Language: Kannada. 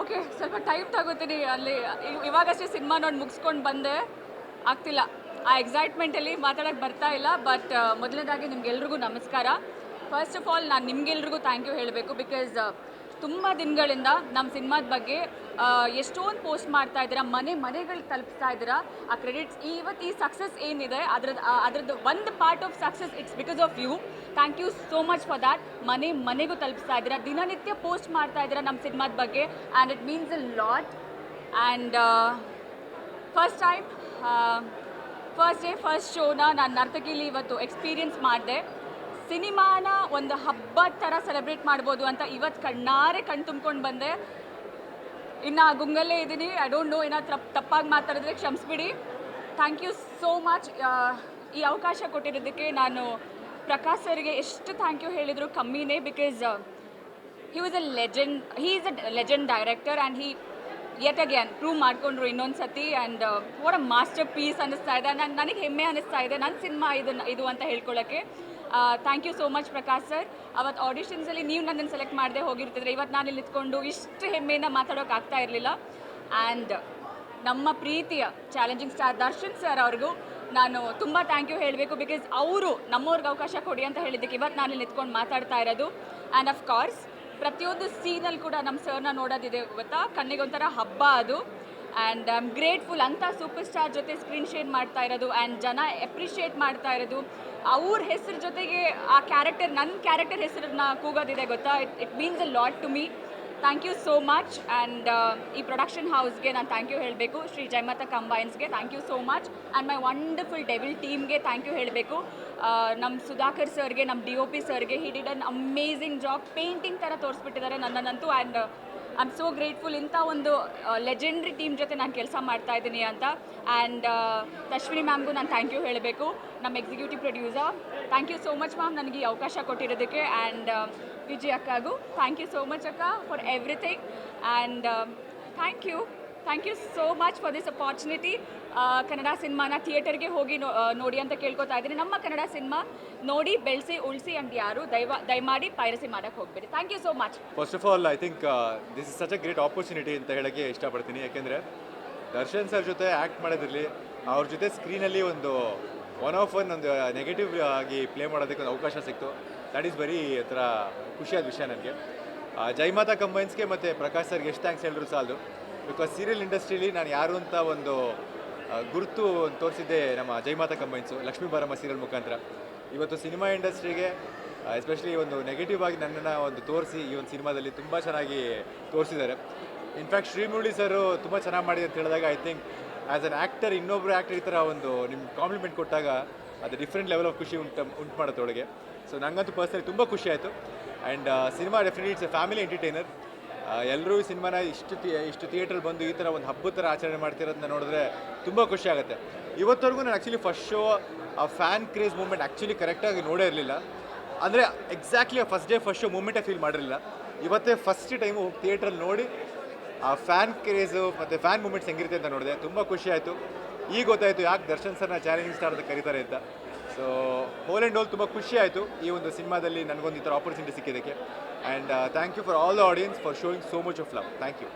ಓಕೆ, ಸ್ವಲ್ಪ ಟೈಮ್ ತಗೋತೀನಿ. ಅಲ್ಲಿ ಇವಾಗಷ್ಟೇ ಸಿನಿಮಾ ನೋಡಿ ಮುಗಿಸ್ಕೊಂಡು ಬಂದೆ, ಆಗ್ತಿಲ್ಲ. ಆ ಎಕ್ಸೈಟ್ಮೆಂಟಲ್ಲಿ ಮಾತಾಡೋಕ್ಕೆ ಬರ್ತಾ ಇಲ್ಲ. ಬಟ್ ಮೊದಲನೇದಾಗಿ ನಿಮ್ಗೆಲ್ರಿಗೂ ನಮಸ್ಕಾರ. ಫಸ್ಟ್ ಆಫ್ ಆಲ್ ನಾನು ನಿಮ್ಗೆಲ್ರಿಗೂ ಥ್ಯಾಂಕ್ ಯು ಹೇಳಬೇಕು. ಬಿಕಾಸ್ ತುಂಬ ದಿನಗಳಿಂದ ನಮ್ಮ ಸಿನಿಮಾದ ಬಗ್ಗೆ ಎಷ್ಟೊಂದು ಪೋಸ್ಟ್ ಮಾಡ್ತಾ ಇದ್ದೀರಾ, ಮನೆಗಳಿಗೆ ತಲುಪಿಸ್ತಾ ಇದ್ದೀರಾ. ಆ ಕ್ರೆಡಿಟ್ಸ್ ಈ ಸಕ್ಸಸ್ ಏನಿದೆ ಅದ್ರದ್ದು ಒಂದು part of success it's because of you. Thank you so much for that. ಮನೆಗೂ ತಲುಪಿಸ್ತಾ ಇದ್ದೀರಾ, ದಿನನಿತ್ಯ ಪೋಸ್ಟ್ ಮಾಡ್ತಾ ಇದ್ದೀರಾ ನಮ್ಮ ಸಿನಿಮಾದ ಬಗ್ಗೆ, and it means a lot. And first time first ಶೋನ ನಾನು ನರ್ತಕಿಲಿ ಇವತ್ತು ಎಕ್ಸ್ಪೀರಿಯನ್ಸ್ ಮಾಡಿದೆ. ಸಿನಿಮಾನ ಒಂದು ಹಬ್ಬದ ಥರ ಸೆಲೆಬ್ರೇಟ್ ಮಾಡ್ಬೋದು ಅಂತ ಇವತ್ತು ಕಣ್ಣಾರೆ ಕಣ್ಣು ತುಂಬ್ಕೊಂಡು ಬಂದೆ. ಇನ್ನು ಗುಂಗಲ್ಲೇ ಇದ್ದೀನಿ. ಐ ಡೋಂಟ್ ನೋ, ಏನಾದ್ರು ತಪ್ಪಾಗಿ ಮಾತಾಡಿದ್ರೆ ಕ್ಷಮಿಸ್ಬಿಡಿ. Thank you so much. ಈ ಅವಕಾಶ ಕೊಟ್ಟಿರೋದಕ್ಕೆ ನಾನು ಪ್ರಕಾಶ್ ಸರ್ಗೆ ಎಷ್ಟು ಥ್ಯಾಂಕ್ ಯು ಹೇಳಿದ್ರು ಕಮ್ಮಿನೇ. Because he is a legend director, and he yet again prove ಮಾಡಿಕೊಂಡ್ರು ಇನ್ನೊಂದು ಸತಿ. And what a masterpiece ಅನ್ನಿಸ್ತಾ ಇದೆ. ನನಗೆ ಹೆಮ್ಮೆ ಅನ್ನಿಸ್ತಾ ಇದೆ ನನ್ನ ಸಿನಿಮಾ ಇದು ಅಂತ ಹೇಳ್ಕೊಳ್ಳೋಕ್ಕೆ. Thank you so much Prakash sir. ಅವತ್ತು ಆಡಿಷನ್ಸಲ್ಲಿ ನೀವು ನನ್ನನ್ನು ಸೆಲೆಕ್ಟ್ ಮಾಡದೆ ಹೋಗಿರ್ತಿದ್ರೆ ಇವತ್ತು ನಾನು ಇಲ್ಲಿ ನಿಂತ್ಕೊಂಡು ಇಷ್ಟು ಹೆಮ್ಮೆಯಿಂದ ಮಾತಾಡೋಕೆ ಆಗ್ತಾ ಇರಲಿಲ್ಲ. ಆ್ಯಂಡ್ ನಮ್ಮ ಪ್ರೀತಿಯ ಚಾಲೆಂಜಿಂಗ್ ಸ್ಟಾರ್ ದರ್ಶನ್ ಸರ್ ಅವ್ರಿಗೂ ನಾನು ತುಂಬ ಥ್ಯಾಂಕ್ ಯು ಹೇಳಬೇಕು. ಬಿಕಾಸ್ ಅವರು ನಮ್ಮವ್ರಿಗೆ ಅವಕಾಶ ಕೊಡಿ ಅಂತ ಹೇಳಿದ್ದಕ್ಕೆ ಇವತ್ತು ನಾನು ಇಲ್ಲಿ ನಿಂತ್ಕೊಂಡು ಮಾತಾಡ್ತಾ ಇರೋದು. ಆ್ಯಂಡ್ ಆಫ್ ಕೋರ್ಸ್ ಪ್ರತಿಯೊಂದು ಸೀನಲ್ಲಿ ಕೂಡ ನಮ್ಮ ಸರ್ನ ನೋಡೋದಿದೆ ಗೊತ್ತಾ, ಕಣ್ಣಿಗೊಂಥರ ಹಬ್ಬ ಅದು. ಆ್ಯಂಡ್ ಐ ಆಮ್ ಗ್ರೇಟ್ಫುಲ್ ಅಂತ ಸೂಪರ್ ಸ್ಟಾರ್ ಜೊತೆ ಸ್ಕ್ರೀನ್ ಶೇರ್ ಮಾಡ್ತಾ ಇರೋದು, ಆ್ಯಂಡ್ ಜನ ಎಪ್ರಿಷಿಯೇಟ್ ಮಾಡ್ತಾ ಇರೋದು. ಅವ್ರ ಹೆಸರು ಜೊತೆಗೆ ಆ ನನ್ನ ಕ್ಯಾರೆಕ್ಟರ್ ಹೆಸರನ್ನ ಕೂಗೋದಿದೆ ಗೊತ್ತಾ. It means a lot to me. Thank you so much. And ಈ ಪ್ರೊಡಕ್ಷನ್ ಹೌಸ್ಗೆ ನಾನು ಥ್ಯಾಂಕ್ ಯು ಹೇಳಬೇಕು. ಶ್ರೀ ಜಯಮಾತಾ ಕಂಬೈನ್ಸ್ಗೆ thank you so much. And my wonderful devil ಟೀಮ್ಗೆ ಥ್ಯಾಂಕ್ ಯು ಹೇಳಬೇಕು. ನಮ್ಮ ಸುಧಾಕರ್ ಸರ್ಗೆ, ನಮ್ಮ DOP ಸರ್ಗೆ, he did an amazing job. Painting ಥರ ತೋರಿಸ್ಬಿಟ್ಟಿದ್ದಾರೆ ನನ್ನನ್ನಂತೂ. And I am so grateful ಇಂಥ ಒಂದು ಲೆಜೆಂಡ್ರಿ ಟೀಮ್ ಜೊತೆ ನಾನು ಕೆಲಸ ಮಾಡ್ತಾ ಇದ್ದೀನಿ ಅಂತ. ಆ್ಯಂಡ್ ಅಶ್ವಿನಿ ಮ್ಯಾಮ್ಗೂ ನಾನು ಥ್ಯಾಂಕ್ ಯು ಹೇಳಬೇಕು, ನಮ್ಮ executive producer. Thank you so much ma'am ನನಗೆ ಈ ಅವಕಾಶ ಕೊಟ್ಟಿರೋದಕ್ಕೆ. ಆ್ಯಂಡ್ ವಿಜಯ್ ಅಕ್ಕಗೂ ಥ್ಯಾಂಕ್ ಯು ಸೋ ಮಚ್ ಅಕ್ಕ for everything. And thank you so much for this opportunity. Kannada ಸಿನಿಮಾನ ಥಿಯೇಟರ್ಗೆ ಹೋಗಿ ನೋಡಿ ಅಂತ ಕೇಳ್ಕೊತಾ ಇದ್ದೀನಿ. ನಮ್ಮ ಕನ್ನಡ ಸಿನಿಮಾ ನೋಡಿ ಬೆಳೆಸಿ ಉಳಿಸಿ ಅಂತ ಯಾರು ದಯಮಾಡಿ ಪೈರಸಿ ಮಾಡೋಕ್ಕೆ ಹೋಗ್ಬೇಡಿ. Thank you so much. First of all I think this is such a great opportunity ಅಂತ ಹೇಳೋಕ್ಕೆ ಇಷ್ಟಪಡ್ತೀನಿ. ಯಾಕೆಂದರೆ ದರ್ಶನ್ ಸರ್ ಜೊತೆ ಆ್ಯಕ್ಟ್ ಮಾಡೋದಿರಲಿ, ಅವ್ರ ಜೊತೆ ಸ್ಕ್ರೀನಲ್ಲಿ ಒಂದು ಒಂದು ನೆಗೆಟಿವ್ ಆಗಿ ಪ್ಲೇ ಮಾಡೋದಕ್ಕೆ ಒಂದು ಅವಕಾಶ ಸಿಕ್ತು. ದ್ಯಾಟ್ ಈಸ್ ವೆರಿ ಥರ ಖುಷಿಯಾದ ವಿಷಯ ನನಗೆ. ಜಯಮಾತಾ ಕಂಬೈನ್ಸ್ಗೆ ಮತ್ತು ಪ್ರಕಾಶ್ ಸರ್ಗೆ ಎಷ್ಟು ಥ್ಯಾಂಕ್ಸ್ ಹೇಳಿದ್ರು ಸಾಲದು. ಬಿಕಾಸ್ ಸೀರಿಯಲ್ ಇಂಡಸ್ಟ್ರೀಲಿ ನಾನು ಯಾರು ಅಂತ ಒಂದು ಗುರುತು ತೋರಿಸಿದ್ದೆ ನಮ್ಮ ಜಯಮಾತಾ ಕಂಬೈನ್ಸು, ಲಕ್ಷ್ಮೀ ಬಾರಮ್ಮ ಸೀರಿಯಲ್ ಮುಖಾಂತರ. ಇವತ್ತು ಸಿನಿಮಾ ಇಂಡಸ್ಟ್ರಿಗೆ ಎಸ್ಪೆಷಲಿ ಒಂದು ನೆಗೆಟಿವ್ ಆಗಿ ನನ್ನನ್ನು ಒಂದು ತೋರಿಸಿ ಈ ಒಂದು ಸಿನಿಮಾದಲ್ಲಿ ತುಂಬ ಚೆನ್ನಾಗಿ ತೋರಿಸಿದ್ದಾರೆ. ಇನ್ಫ್ಯಾಕ್ಟ್ ಶ್ರೀಮುರಳಿ ಸರು ತುಂಬ ಚೆನ್ನಾಗಿ ಮಾಡಿದೆ ಅಂತ ಹೇಳಿದಾಗ I think as an actor ಇನ್ನೊಬ್ಬರು ಆ್ಯಕ್ಟರ್ ಈ ಥರ ಒಂದು ನಿಮ್ಮ ಕಾಂಪ್ಲಿಮೆಂಟ್ ಕೊಟ್ಟಾಗ ಅದು ಡಿಫ್ರೆಂಟ್ ಲೆವೆಲ್ ಆಫ್ ಖುಷಿ ಉಂಟು ಮಾಡೋದೊಳಗೆ. ಸೊ ನನಗಂತೂ ಪರ್ಸನಲಿ ತುಂಬ ಖುಷಿ ಆಯಿತು. And cinema definitely it's A family entertainer. ಎಲ್ಲರೂ ಈ ಸಿನಿಮಾನ ಇಷ್ಟು ಥಿಯೇಟ್ರಲ್ಲಿ ಬಂದು ಈ ಥರ ಒಂದು ಹಬ್ಬದ ಥರ ಆಚರಣೆ ಮಾಡ್ತಿರೋದನ್ನ ನೋಡಿದ್ರೆ ತುಂಬ ಖುಷಿ ಆಗುತ್ತೆ. ಇವತ್ತವರೆಗೂ ನಾನು ಆ್ಯಕ್ಚುಲಿ ಫಸ್ಟ್ ಶೋ ಆ ಫ್ಯಾನ್ ಕ್ರೇಜ್ ಮೂಮೆಂಟ್ ಆ್ಯಕ್ಚುಲಿ ಕರೆಕ್ಟಾಗಿ ನೋಡೇ ಇರಲಿಲ್ಲ. ಅಂದರೆ ಎಕ್ಸಾಕ್ಟ್ಲಿ ಆ ಫಸ್ಟ್ ಶೋ ಮೂಮೆಂಟೇ ಫೀಲ್ ಮಾಡಿರಲಿಲ್ಲ. ಇವತ್ತೇ ಫಸ್ಟ್ ಟೈಮು ಹೋಗಿ ಥಿಯೇಟ್ರಲ್ಲಿ ನೋಡಿ ಆ ಫ್ಯಾನ್ ಕ್ರೇಜು ಮತ್ತು ಫ್ಯಾನ್ ಮೂಮೆಂಟ್ಸ್ ಹೆಂಗಿರುತ್ತೆ ಅಂತ ನೋಡಿದೆ. ತುಂಬ ಖುಷಿ ಆಯಿತು. ಈಗ ಗೊತ್ತಾಯಿತು ಯಾಕೆ ದರ್ಶನ್ ಸರ್ನ ಚಾಲೆಂಜಿಂಗ್ ಸ್ಟಾರ್ ಅಂತ ಕರೀತಾರೆ ಅಂತ. ಸೊ ಹೋಲ್ ಆ್ಯಂಡ್ ಹೋಲ್ ತುಂಬ ಖುಷಿ ಆಯಿತು ಈ ಒಂದು ಸಿನಿಮಾದಲ್ಲಿ ನನಗೊಂದು ಈ ಥರ ಆಪರ್ಚುನಿಟಿ ಸಿಕ್ಕಿದ್ದಕ್ಕೆ. And thank you for all the audience for showing so much of love. Thank you.